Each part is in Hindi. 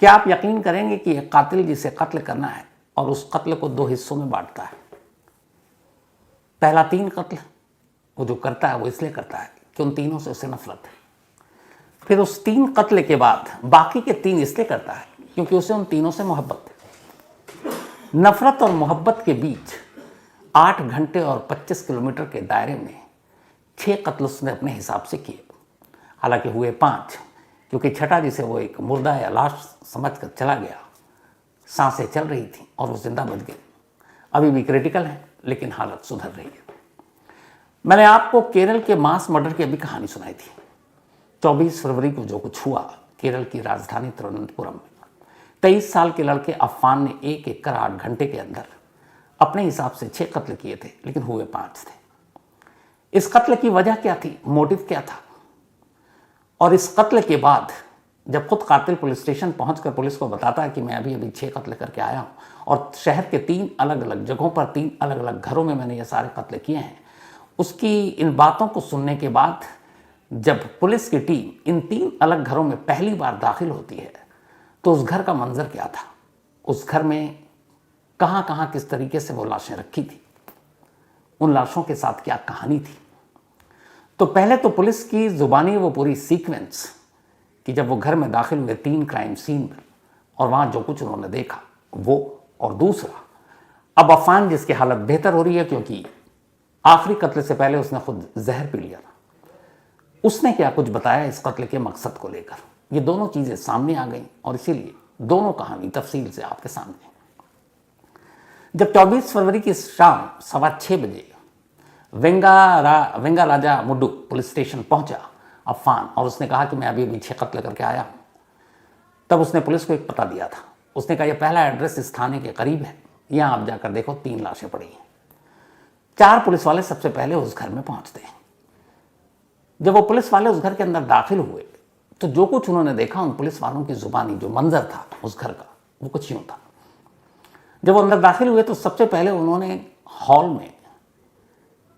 क्या आप यकीन करेंगे कि एक कातिल जिसे कत्ल करना है और उस कत्ल को 2 हिस्सों में बांटता है। पहला 3 कत्ल वो जो करता है वो इसलिए करता है कि उन तीनों से उसे नफरत है। फिर उस 3 कत्ल के बाद बाकी के 3 इसलिए करता है क्योंकि उसे उन तीनों से मोहब्बत है। नफरत और मोहब्बत के बीच 8 घंटे और 25 किलोमीटर के दायरे में 6 कत्ल उसने अपने हिसाब से किए। हालांकि हुए 5, क्योंकि छठा जिसे वो एक मुर्दा या लाश समझकर चला गया, सांसें चल रही थी और वो जिंदा बच गई। अभी भी क्रिटिकल है लेकिन हालत सुधर रही है। मैंने आपको केरल के मास मर्डर की अभी कहानी सुनाई थी। 24 फरवरी को जो कुछ हुआ केरल की राजधानी तिरुवनंतपुरम में, 23 साल के लड़के अफान ने एक एक कर 8 घंटे के अंदर अपने हिसाब से 6 कत्ल किए थे, लेकिन हुए 5 थे। इस कत्ल की वजह क्या थी, मोटिव क्या था? और इस कत्ल के बाद जब खुद कातिल पुलिस स्टेशन पहुंचकर पुलिस को बताता है कि मैं अभी अभी 6 कत्ल करके आया हूं और शहर के 3 अलग अलग जगहों पर 3 अलग अलग घरों में मैंने ये सारे कत्ल किए हैं, उसकी इन बातों को सुनने के बाद जब पुलिस की टीम इन 3 अलग घरों में पहली बार दाखिल होती है तो उस घर का मंजर क्या था, उस घर में कहां कहां किस तरीके से वो लाशें रखी थी, उन लाशों के साथ क्या कहानी थी। तो पहले तो पुलिस की जुबानी वो पूरी सीक्वेंस कि जब वो घर में दाखिल हुए 3 क्राइम सीन में और वहां जो कुछ उन्होंने देखा वो, और दूसरा अब अफान जिसकी हालत बेहतर हो रही है क्योंकि आखिरी कत्ल से पहले उसने खुद जहर पी लिया था, उसने क्या कुछ बताया इस कत्ल के मकसद को लेकर। ये दोनों चीजें सामने आ गई और इसीलिए दोनों कहानी तफसील से आपके सामने। जब 24 फरवरी की शाम 6:15 बजे वेंगा राजा मुड्डू पुलिस स्टेशन पहुंचा अफान और उसने कहा कि मैं अभी अभी 6 कत्ल करके आया हूं, तब उसने पुलिस को एक पता दिया था। उसने कहा यह पहला एड्रेस इस थाने के करीब है, यहां आप जाकर देखो 3 लाशें पड़ी हैं। 4 पुलिस वाले सबसे पहले उस घर में पहुंचते हैं। जब वो पुलिस वाले उस घर के अंदर दाखिल हुए तो जो कुछ उन्होंने देखा उन पुलिस वालों की जुबानी जो मंजर था उस घर का वो कुछ यूं था। जब वो अंदर दाखिल हुए तो सबसे पहले उन्होंने हॉल में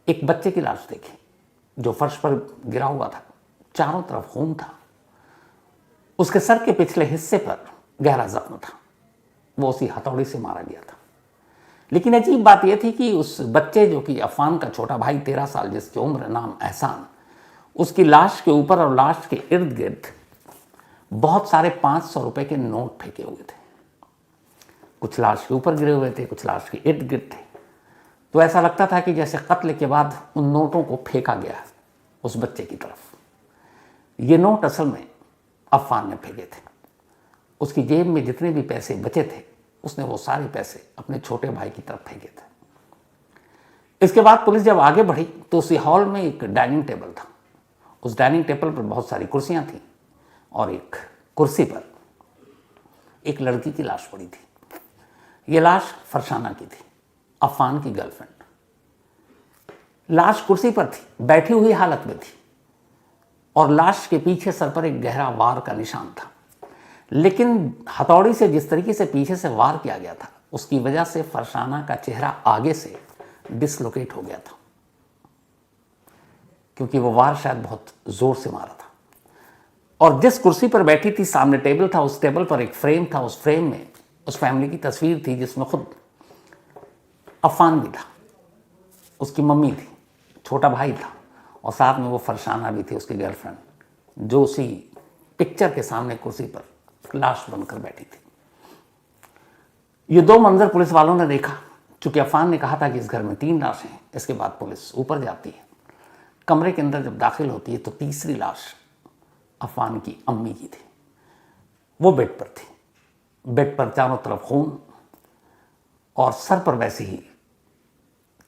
एक बच्चे की लाश देखी जो फर्श पर गिरा हुआ था, चारों तरफ खून था, उसके सर के पिछले हिस्से पर गहरा जख्म था, वो उसी हथौड़ी से मारा गया था। लेकिन अजीब बात यह थी कि उस बच्चे जो कि अफान का छोटा भाई 13 साल जिसकी उम्र नाम एहसान, उसकी लाश के ऊपर और लाश के इर्द गिर्द बहुत सारे 500 रुपए के नोट फेंके हुए थे। कुछ लाश के ऊपर गिरे हुए थे, कुछ लाश के इर्द गिर्द थे। तो ऐसा लगता था कि जैसे कत्ल के बाद उन नोटों को फेंका गया उस बच्चे की तरफ। ये नोट असल में अफान ने फेंके थे। उसकी जेब में जितने भी पैसे बचे थे उसने वो सारे पैसे अपने छोटे भाई की तरफ फेंके थे। इसके बाद पुलिस जब आगे बढ़ी तो उसी हॉल में एक डाइनिंग टेबल था। उस डाइनिंग टेबल पर बहुत सारी कुर्सियां थीं और एक कुर्सी पर एक लड़की की लाश पड़ी थी। ये लाश फरसाना की थी, अफान की गर्लफ्रेंड। लाश कुर्सी पर थी, बैठी हुई हालत में थी और लाश के पीछे सर पर एक गहरा वार का निशान था। लेकिन हथौड़ी से जिस तरीके से पीछे से वार किया गया था उसकी वजह से फरसाना का चेहरा आगे से डिसलोकेट हो गया था, क्योंकि वो वार शायद बहुत जोर से मारा था। और जिस कुर्सी पर बैठी थी सामने टेबल था, उस टेबल पर एक फ्रेम था। उस फ्रेम में उस फैमिली की तस्वीर थी जिसमें खुद अफान भी था, उसकी मम्मी थी, छोटा भाई था और साथ में वो फरसाना भी थी, उसकी गर्लफ्रेंड, जो उसी पिक्चर के सामने कुर्सी पर लाश बनकर बैठी थी। ये 2 मंजर पुलिस वालों ने देखा। चूंकि अफान ने कहा था कि इस घर में 3 लाशें हैं, इसके बाद पुलिस ऊपर जाती है, कमरे के अंदर जब दाखिल होती है तो तीसरी लाश अफान की अम्मी की थी। वो बेड पर थी, बेड पर चारों तरफ खून और सर पर वैसे ही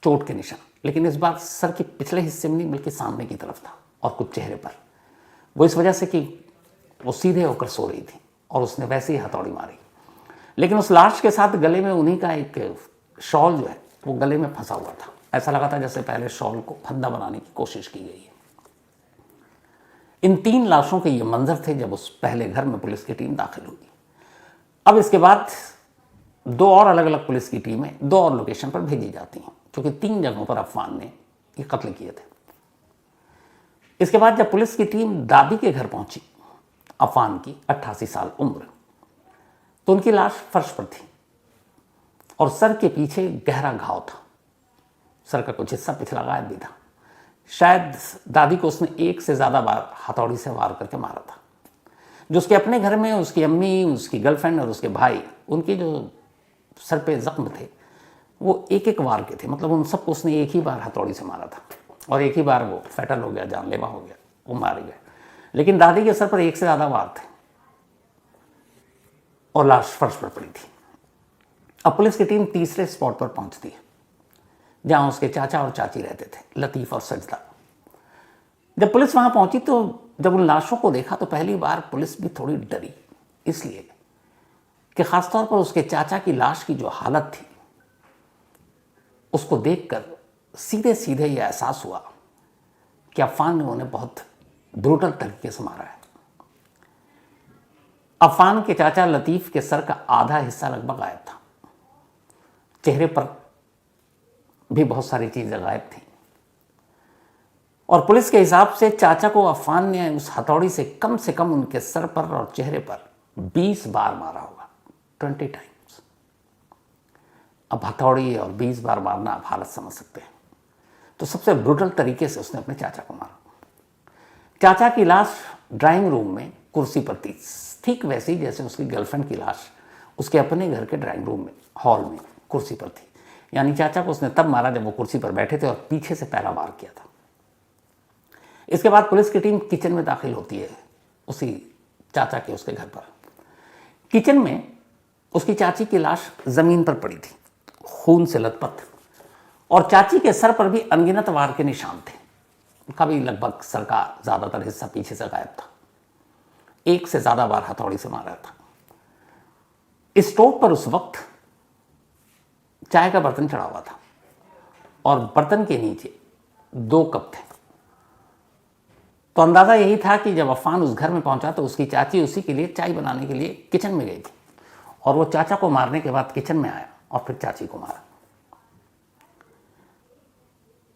चोट के निशान, लेकिन इस बार सर के पिछले हिस्से में नहीं बल्कि सामने की तरफ था और कुछ चेहरे पर। वो इस वजह से कि वो सीधे होकर सो रही थी और उसने वैसे ही हथौड़ी मारी। लेकिन उस लाश के साथ गले में उन्हीं का एक शॉल जो है वो गले में फंसा हुआ था। ऐसा लगा था जैसे पहले शॉल को फंदा बनाने की कोशिश की गई है। इन 3 लाशों के ये मंजर थे जब उस पहले घर में पुलिस की टीम दाखिल हुई। अब इसके बाद 2 और अलग अलग पुलिस की टीमें 2 और लोकेशन पर भेजी जाती हैं, क्योंकि 3 जगहों पर अफान ने ये कत्ल किए थे। इसके बाद जब पुलिस की टीम दादी के घर पहुंची, अफान की 88 साल उम्र, तो उनकी लाश फर्श पर थी और सर के पीछे गहरा घाव था। सर का कुछ हिस्सा पिछला गायब भी था। शायद दादी को उसने एक से ज़्यादा बार हथौड़ी से वार करके मारा था। जो उसके अपने घर में उसकी अम्मी, उसकी गर्लफ्रेंड और उसके भाई, उनके जो सर पे जख्म थे वो एक एक वार के थे। मतलब उन सबको उसने एक ही बार हथौड़ी से मारा था और एक ही बार वो फैटल हो गया, जानलेवा हो गया, वो मारे गए। लेकिन दादी के सर पर एक से ज़्यादा वार थे और लाश फर्श पर पड़ी थी। अब पुलिस की टीम तीसरे स्पॉट पर पहुंचती है जहां उसके चाचा और चाची रहते थे, लतीफ़ और सजदा। जब पुलिस वहां पहुंची तो जब उन लाशों को देखा तो पहली बार पुलिस भी थोड़ी डरी, इसलिए कि खासतौर पर उसके चाचा की लाश की जो हालत थी उसको देखकर सीधे सीधे यह एहसास हुआ कि अफ़ान ने उन्हें बहुत ब्रूटल तरीके से मारा है। अफ़ान के चाचा लतीफ़ के सर का आधा हिस्सा लगभग गायब था। चेहरे पर भी बहुत सारी चीज़ें गायब थी और पुलिस के हिसाब से चाचा को अफ़ान ने उस हथौड़ी से कम उनके सर पर और चेहरे पर 20 बार मारा होगा, 20 टाइम्स। अब हथौड़ी और 20 बार मारना आप हालत समझ सकते हैं। तो सबसे ब्रूटल तरीके से उसने अपने चाचा को मारा। चाचा की लाश ड्राइंग रूम में कुर्सी पर थी, ठीक वैसी जैसे उसकी गर्लफ्रेंड की लाश उसके अपने घर के ड्राइंग रूम में, हॉल में कुर्सी पर थी। यानी चाचा को उसने तब मारा जब वो कुर्सी पर बैठे थे और पीछे से पहला वार किया था। इसके बाद पुलिस की टीम किचन में दाखिल होती है, उसी चाचा के उसके घर पर। किचन में उसकी चाची की लाश जमीन पर पड़ी थी, खून से लथपथ, और चाची के सर पर भी अनगिनत वार के निशान थे। कभी लगभग सर का ज्यादातर हिस्सा पीछे से गायब था। एक से ज्यादा बार हथौड़ी से मारा था। स्टोव पर उस वक्त चाय का बर्तन चढ़ा हुआ था और बर्तन के नीचे 2 कप थे। तो अंदाजा यही था कि जब अफ़ान उस घर में पहुंचा तो उसकी चाची उसी के लिए चाय बनाने के लिए किचन में गई थी और वो चाचा को मारने के बाद किचन में आया और फिर चाची को मारा।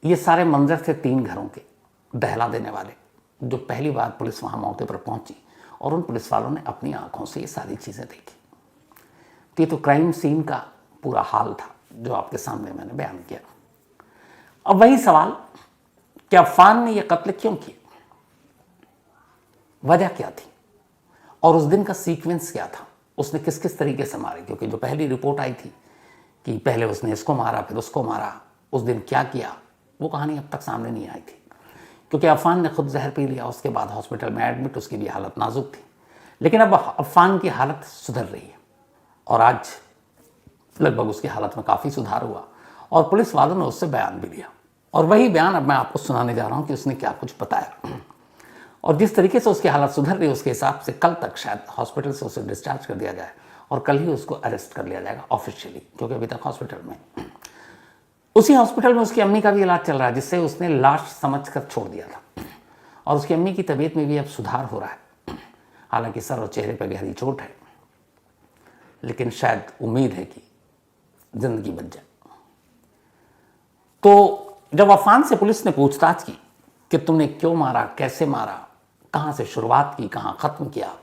ये सारे मंजर थे 3 घरों के, दहला देने वाले, जो पहली बार पुलिस वहां मौके पर पहुंची और उन पुलिस वालों ने अपनी आंखों से ये सारी चीजें देखी। तो ये तो क्राइम सीन का पूरा हाल था जो आपके सामने मैंने बयान किया। अब वही सवाल कि अफ़ान ने यह कत्ल क्यों किया, वजह क्या थी और उस दिन का सीक्वेंस क्या था, उसने किस किस तरीके से मारे। क्योंकि जो पहली रिपोर्ट आई थी कि पहले उसने इसको मारा फिर उसको मारा, उस दिन क्या किया, वो कहानी अब तक सामने नहीं आई थी। क्योंकि अफ़ान ने खुद जहर पी लिया, उसके बाद हॉस्पिटल में एडमिट, उसकी भी हालत नाजुक थी। लेकिन अब अफ़ान की हालत सुधर रही है और आज लगभग उसकी हालत में काफ़ी सुधार हुआ और पुलिस वालों ने उससे बयान भी लिया। और वही बयान अब मैं आपको सुनाने जा रहा हूँ कि उसने क्या कुछ बताया और जिस तरीके से उसकी हालत सुधर रही है उसके हिसाब से कल तक शायद हॉस्पिटल से उसे डिस्चार्ज कर दिया जाए और कल ही उसको अरेस्ट कर लिया जाएगा ऑफिशियली, क्योंकि अभी तक हॉस्पिटल में, उसी हॉस्पिटल में उसकी अम्मी का भी इलाज चल रहा है, जिससे उसने लाश समझकर छोड़ दिया था। और उसकी अम्मी की तबीयत में भी अब सुधार हो रहा है। हालांकि सर और चेहरे पर गहरी चोट है, लेकिन शायद उम्मीद है कि जिंदगी बच जाए। तो जब अफ़ान से पुलिस ने पूछताछ की कि तुमने क्यों मारा, कैसे मारा, कहाँ से शुरुआत की, कहाँ ख़त्म किया,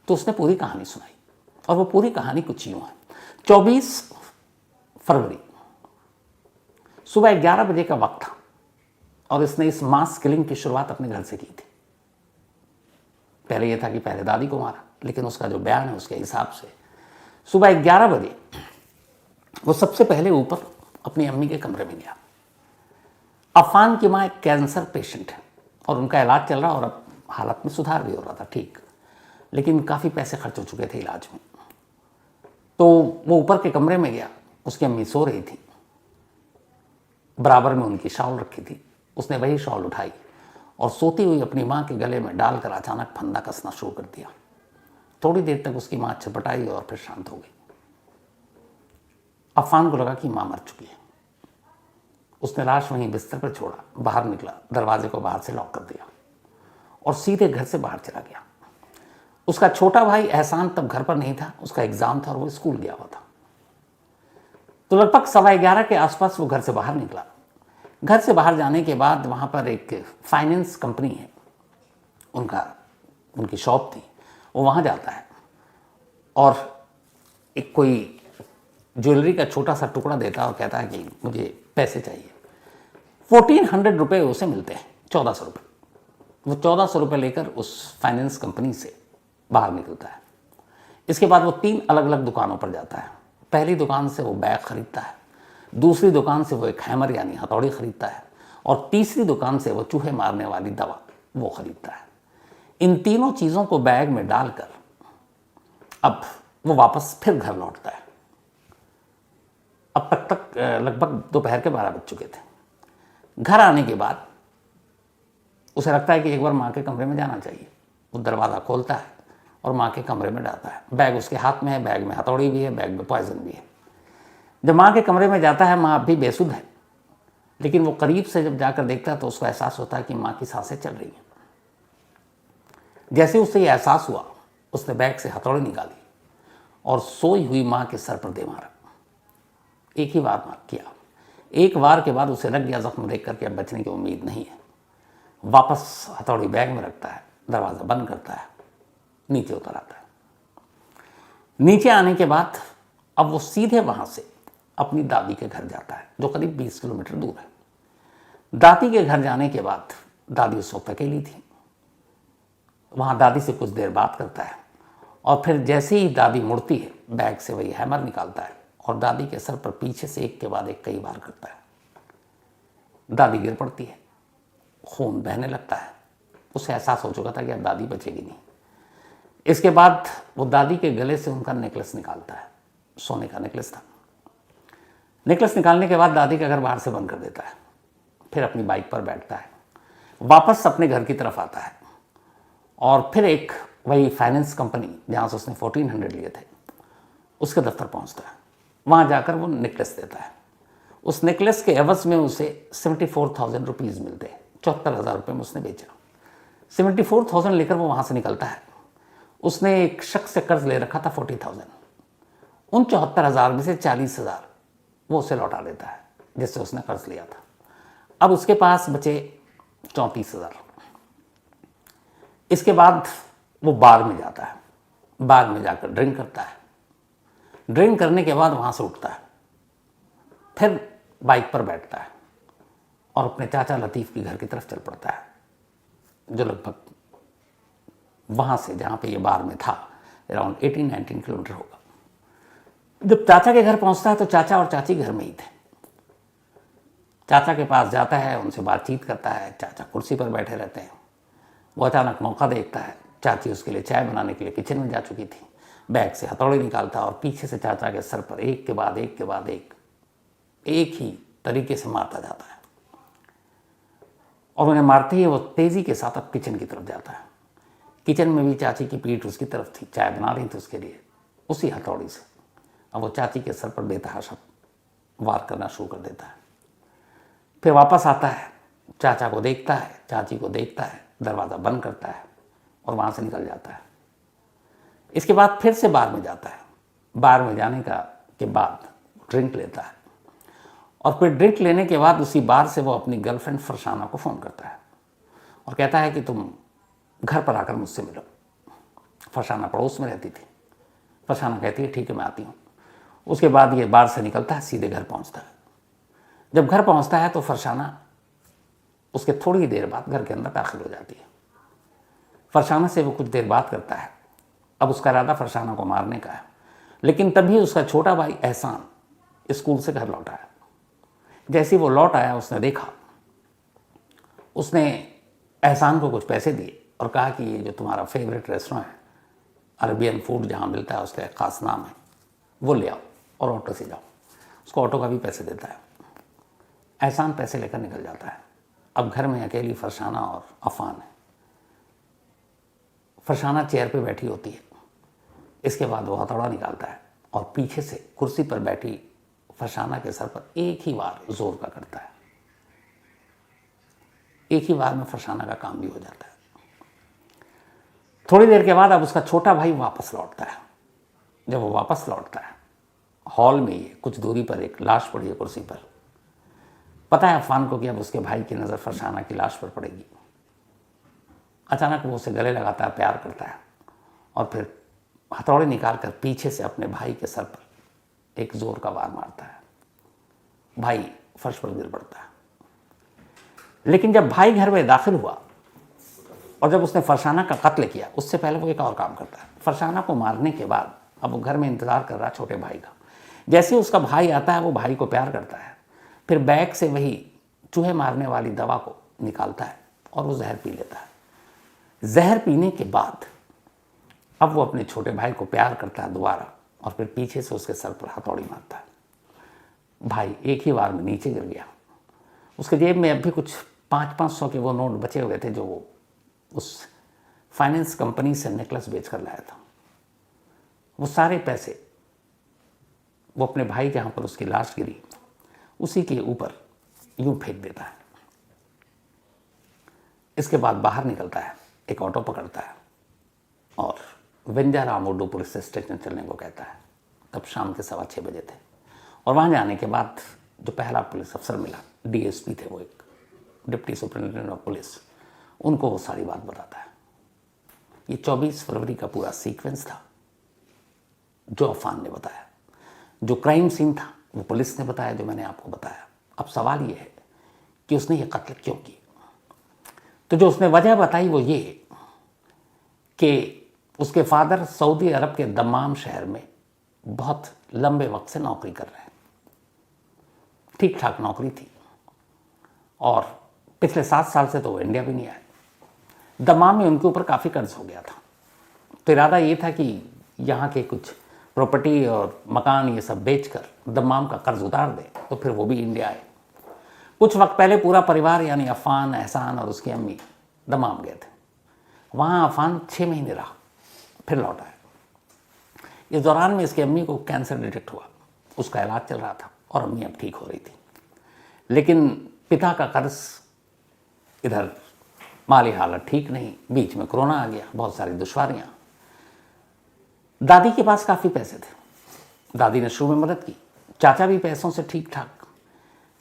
तो उसने पूरी कहानी सुनाई। और वो पूरी कहानी कुछ यूँ है। 24 फरवरी सुबह 11 बजे का वक्त था और इसने इस मास किलिंग की शुरुआत अपने घर से की थी। पहले यह था कि पहले दादी को मारा, लेकिन उसका जो बयान है उसके हिसाब से सुबह 11 बजे वो सबसे पहले ऊपर अपनी अम्मी के कमरे में गया। अफ़ान की माँ एक कैंसर पेशेंट है और उनका इलाज चल रहा और अब हालत में सुधार भी हो रहा था, ठीक, लेकिन काफ़ी पैसे खर्च हो चुके थे इलाज में। तो वो ऊपर के कमरे में गया, उसकी अम्मी सो रही थी, बराबर में उनकी शॉल रखी थी। उसने वही शॉल उठाई और सोती हुई अपनी माँ के गले में डालकर अचानक फंदा कसना शुरू कर दिया। थोड़ी देर तक उसकी माँ छटपटाई और फिर शांत हो गई। अफ़ान को लगा कि माँ मर चुकी है। उसने लाश वहीं बिस्तर पर छोड़ा, बाहर निकला, दरवाजे को बाहर से लॉक कर दिया और सीधे घर से बाहर चला गया। उसका छोटा भाई एहसान तब घर पर नहीं था, उसका एग्जाम था और वो स्कूल गया हुआ था। तो लगभग 11:15 के आसपास वो घर से बाहर निकला। घर से बाहर जाने के बाद वहाँ पर एक फाइनेंस कंपनी है, उनकी शॉप थी, वो वहाँ जाता है और एक कोई ज्वेलरी का छोटा सा टुकड़ा देता है और कहता है कि मुझे पैसे चाहिए। 1400 रुपये उसे मिलते हैं, 1400 रुपये। वो 1400 रुपये लेकर उस फाइनेंस कंपनी से बाहर निकलता है। इसके बाद वो 3 अलग अलग दुकानों पर जाता है। पहली दुकान से वो बैग खरीदता है, दूसरी दुकान से वो एक हैमर यानी हथौड़ी खरीदता है, और तीसरी दुकान से वो चूहे मारने वाली दवा वो खरीदता है। इन तीनों चीज़ों को बैग में डालकर अब वो वापस फिर घर लौटता है। अब तक लगभग दोपहर के 12 बज चुके थे। घर आने के बाद उसे लगता है कि एक बार माँ के कमरे में जाना चाहिए। वो दरवाज़ा खोलता है और माँ के कमरे में जाता है। बैग उसके हाथ में है, बैग में हथौड़ी भी है, बैग में पॉइजन भी है। जब माँ के कमरे में जाता है, माँ अब भी बेसुध है, लेकिन वो करीब से जब जाकर देखता है तो उसको एहसास होता है कि माँ की सांसें चल रही हैं। जैसे उसे ये एहसास हुआ, उसने बैग से हथौड़ी निकाली और सोई हुई माँ के सर पर दे मारा। एक ही बार मार किया। एक बार के बाद उसे लग गया जख्म देख करके अब बचने की उम्मीद नहीं है। वापस हथौड़ी बैग में रखता है, दरवाज़ा बंद करता है, नीचे उतर आता है। नीचे आने के बाद अब वो सीधे वहाँ से अपनी दादी के घर जाता है, जो करीब 20 किलोमीटर दूर है। दादी के घर जाने के बाद दादी उस वक्त अकेली थी। वहाँ दादी से कुछ देर बात करता है और फिर जैसे ही दादी मुड़ती है, बैग से वही हैमर निकालता है और दादी के सर पर पीछे से एक के बाद एक कई बार करता है। दादी गिर पड़ती है, खून बहने लगता है। उसे एहसास हो चुका था कि अब दादी बचेगी नहीं। इसके बाद वो दादी के गले से उनका नेकलेस निकालता है, सोने का नेकलेस था। नेकलेस निकालने के बाद दादी का घर बाहर से बंद कर देता है। फिर अपनी बाइक पर बैठता है, वापस अपने घर की तरफ आता है और फिर एक वही फाइनेंस कंपनी जहाँ से उसने 1400 लिए थे उसके दफ्तर पहुँचता है। वहाँ जाकर वो नेकलेस देता है। उस नेकलेस के एवज में उसे 74,000 रुपीज़ मिलते हैं। 74,000 रुपये में उसने बेचा। 74,000 लेकर वो वहाँ से निकलता है। उसने एक शख्स से कर्ज ले रखा था 40,000। उन 74,000 में से 40,000 वो उसे लौटा देता है जिससे उसने कर्ज लिया था। अब उसके पास बचे 34,000। इसके बाद वो बार में जाता है। बार में जाकर ड्रिंक करता है। ड्रिंक करने के बाद वहाँ से उठता है, फिर बाइक पर बैठता है और अपने चाचा लतीफ़ के घर की तरफ चल पड़ता है, जो लगभग वहाँ से जहाँ पे ये बार में था अराउंड 18-19 किलोमीटर होगा। जब चाचा के घर पहुँचता है तो चाचा और चाची घर में ही थे। चाचा के पास जाता है, उनसे बातचीत करता है। चाचा कुर्सी पर बैठे रहते हैं। वो अचानक मौका देखता है। चाची उसके लिए चाय बनाने के लिए किचन में जा चुकी थी। बैग से हथौड़ी निकालता और पीछे से चाचा के सर पर एक के बाद एक ही तरीके से मारता जाता है और उन्हें मारते ही वो तेज़ी के साथ अब किचन की तरफ जाता है। किचन में भी चाची की पीठ उसकी तरफ थी, चाय बना रही थी उसके लिए उसी हथौड़ी से। अब वो चाची के सर पर बेतहाशा वार करना शुरू कर देता है। फिर वापस आता है, चाचा को देखता है, चाची को देखता है, दरवाज़ा बंद करता है और वहाँ से निकल जाता है। इसके बाद फिर से बार में जाता है। बार में जाने के बाद ड्रिंक लेता है और फिर ड्रिंक लेने के बाद उसी बार से वो अपनी गर्लफ्रेंड फरसाना को फ़ोन करता है और कहता है कि तुम घर पर आकर मुझसे मिलो। फरसाना पड़ोस में रहती थी। फरसाना कहती है ठीक है मैं आती हूँ। उसके बाद ये बार से निकलता है, सीधे घर पहुँचता है। जब घर पहुँचता है तो फरसाना उसके थोड़ी ही देर बाद घर के अंदर दाखिल हो जाती है। फरसाना से वो कुछ देर बात करता है। अब उसका इरादा फरसाना को मारने का है, लेकिन तभी उसका छोटा भाई एहसान स्कूल से घर लौटा है। जैसे वो लौट आया उसने देखा, उसने एहसान को कुछ पैसे दिए और कहा कि ये जो तुम्हारा फेवरेट रेस्टोरेंट है, अरबियन फूड जहाँ मिलता है उसका एक ख़ास नाम है, वो ले आओ और ऑटो से जाओ। उसको ऑटो का भी पैसे देता है। एहसान पैसे लेकर निकल जाता है। अब घर में अकेली फरसाना और अफान है। फरसाना चेयर पे बैठी होती है। इसके बाद वो हथौड़ा निकालता है और पीछे से कुर्सी पर बैठी फरसाना के सर पर एक ही बार जोर का करता है। एक ही बार में फरसाना का काम भी हो जाता है। थोड़ी देर के बाद अब उसका छोटा भाई वापस लौटता है। जब वो वापस लौटता है, हॉल में ही कुछ दूरी पर एक लाश पड़ी है कुर्सी पर। पता है अफान को कि अब उसके भाई की नज़र फरसाना की लाश पर पड़ेगी। अचानक वो उसे गले लगाता है, प्यार करता है और फिर हथौड़े निकालकर पीछे से अपने भाई के सर पर एक जोर का वार मारता है। भाई फर्श पर गिर पड़ता है। लेकिन जब भाई घर में दाखिल हुआ और जब उसने फरसाना का कत्ल किया, उससे पहले वो एक और काम करता है। फरसाना को मारने के बाद अब वो घर में इंतजार कर रहा छोटे भाई का। जैसे ही उसका भाई आता है वो भाई को प्यार करता है, फिर बैग से वही चूहे मारने वाली दवा को निकालता है और वो जहर पी लेता है। जहर पीने के बाद अब वो अपने छोटे भाई को प्यार करता है दोबारा और फिर पीछे से उसके सर पर हथौड़ी मारता है। भाई एक ही बार में नीचे गिर गया। उसके जेब में अब भी कुछ 500 के वो नोट बचे हुए थे जो वो उस फाइनेंस कंपनी से नेकलेस बेच कर लाया था। वो सारे पैसे वो अपने भाई जहाँ पर उसकी लाश गिरी उसी के ऊपर यूं फेंक देता है। इसके बाद बाहर निकलता है, एक ऑटो पकड़ता है और वेंजारामोडो पुलिस स्टेशन चलने को कहता है। तब शाम के 6:15 बजे थे और वहाँ जाने के बाद जो पहला पुलिस अफसर मिला, डीएसपी थे वो, एक डिप्टी सुपरिटेंडेंट ऑफ पुलिस, उनको वो सारी बात बताता है। ये 24 फरवरी का पूरा सीक्वेंस था जो अफान ने बताया। जो क्राइम सीन था वो पुलिस ने बताया, जो मैंने आपको बताया। अब सवाल ये है कि उसने ये कत्ल क्यों किया। तो जो उसने वजह बताई वो ये कि उसके फादर सऊदी अरब के दम्माम शहर में बहुत लंबे वक्त से नौकरी कर रहे हैं, ठीक ठाक नौकरी थी, और पिछले 7 साल से तो वो इंडिया भी नहीं आए। दम्माम में उनके ऊपर काफ़ी कर्ज हो गया था, तो इरादा ये था कि यहाँ के कुछ प्रॉपर्टी और मकान ये सब बेचकर दम्माम का कर्ज उतार दे, तो फिर वो भी इंडिया आए। कुछ वक्त पहले पूरा परिवार यानी अफान, एहसान और उसकी अम्मी दम्माम गए थे। वहाँ अफान 6 महीने रहा, फिर लौट आया। इस दौरान में इसकी अम्मी को कैंसर डिटेक्ट हुआ, उसका इलाज चल रहा था और अम्मी अब ठीक हो रही थी। लेकिन पिता का कर्ज, इधर माली हालत ठीक नहीं, बीच में कोरोना आ गया, बहुत सारी दुश्वारियाँ। दादी के पास काफ़ी पैसे थे, दादी ने शुरू में मदद की। चाचा भी पैसों से ठीक ठाक।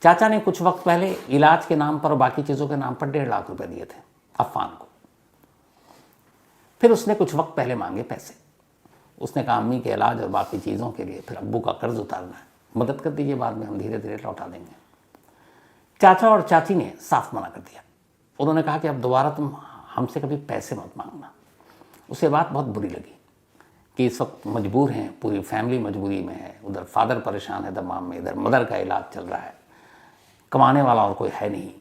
चाचा ने कुछ वक्त पहले इलाज के नाम पर और बाकी चीज़ों के नाम पर 1.5 लाख रुपए दिए थे अफान को। फिर उसने कुछ वक्त पहले मांगे पैसे। उसने कहा अम्मी के इलाज और बाकी चीज़ों के लिए, फिर अब्बू का कर्ज उतारना है, मदद कर दीजिए, बाद में हम धीरे धीरे लौटा देंगे। चाचा और चाची ने साफ मना कर दिया। उन्होंने कहा कि अब दोबारा तुम हमसे कभी पैसे मत मांगना। उसे बात बहुत बुरी लगी कि इस वक्त मजबूर हैं, पूरी फैमिली मजबूरी में है। उधर फादर परेशान है दमाम में, इधर मदर का इलाज चल रहा है, कमाने वाला और कोई है नहीं,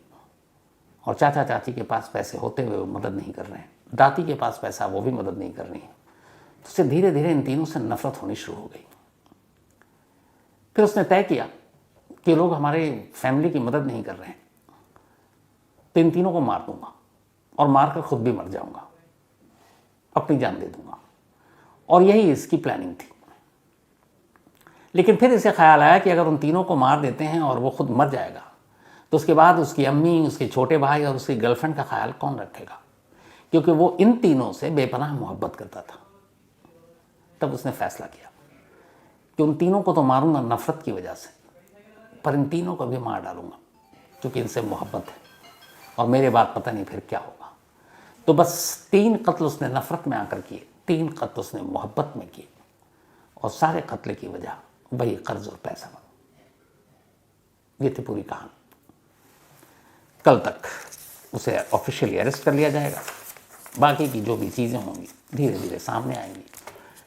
और चाचा चाची के पास पैसे होते हुए वो मदद नहीं कर रहे हैं, दादी के पास पैसा वो भी मदद नहीं कर रही है। तो उससे धीरे धीरे इन तीनों से नफरत होनी शुरू हो गई। फिर उसने तय किया कि लोग हमारे फैमिली की मदद नहीं कर रहे हैं, तो इन तीनों को मार दूंगा और मारकर खुद भी मर जाऊंगा, अपनी जान दे दूंगा। और यही इसकी प्लानिंग थी। लेकिन फिर इसे ख्याल आया कि अगर उन तीनों को मार देते हैं और वो खुद मर जाएगा, तो उसके बाद उसकी अम्मी, उसके छोटे भाई और उसकी गर्लफ्रेंड का ख्याल कौन रखेगा, क्योंकि वो इन तीनों से बेपनाह मोहब्बत करता था। तब उसने फैसला किया कि उन तीनों को तो मारूंगा नफरत की वजह से, पर इन तीनों को भी मार डालूंगा क्योंकि इनसे मोहब्बत है और मेरे बाद पता नहीं फिर क्या होगा। तो बस 3 कत्ल उसने नफरत में आकर किए, 3 कत्ल उसने मोहब्बत में किए, और सारे कत्ल की वजह वही कर्ज और पैसा। ये थी पूरी कहानी। कल तक उसे ऑफिशियली अरेस्ट कर लिया जाएगा, बाकी की जो भी चीज़ें होंगी धीरे धीरे सामने आएंगी।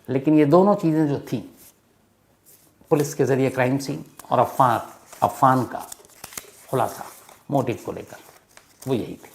लेकिन ये दोनों चीज़ें जो थीं, पुलिस के ज़रिए क्राइम सीन और अफान का खुलासा मोटिव को लेकर, वो यही थी।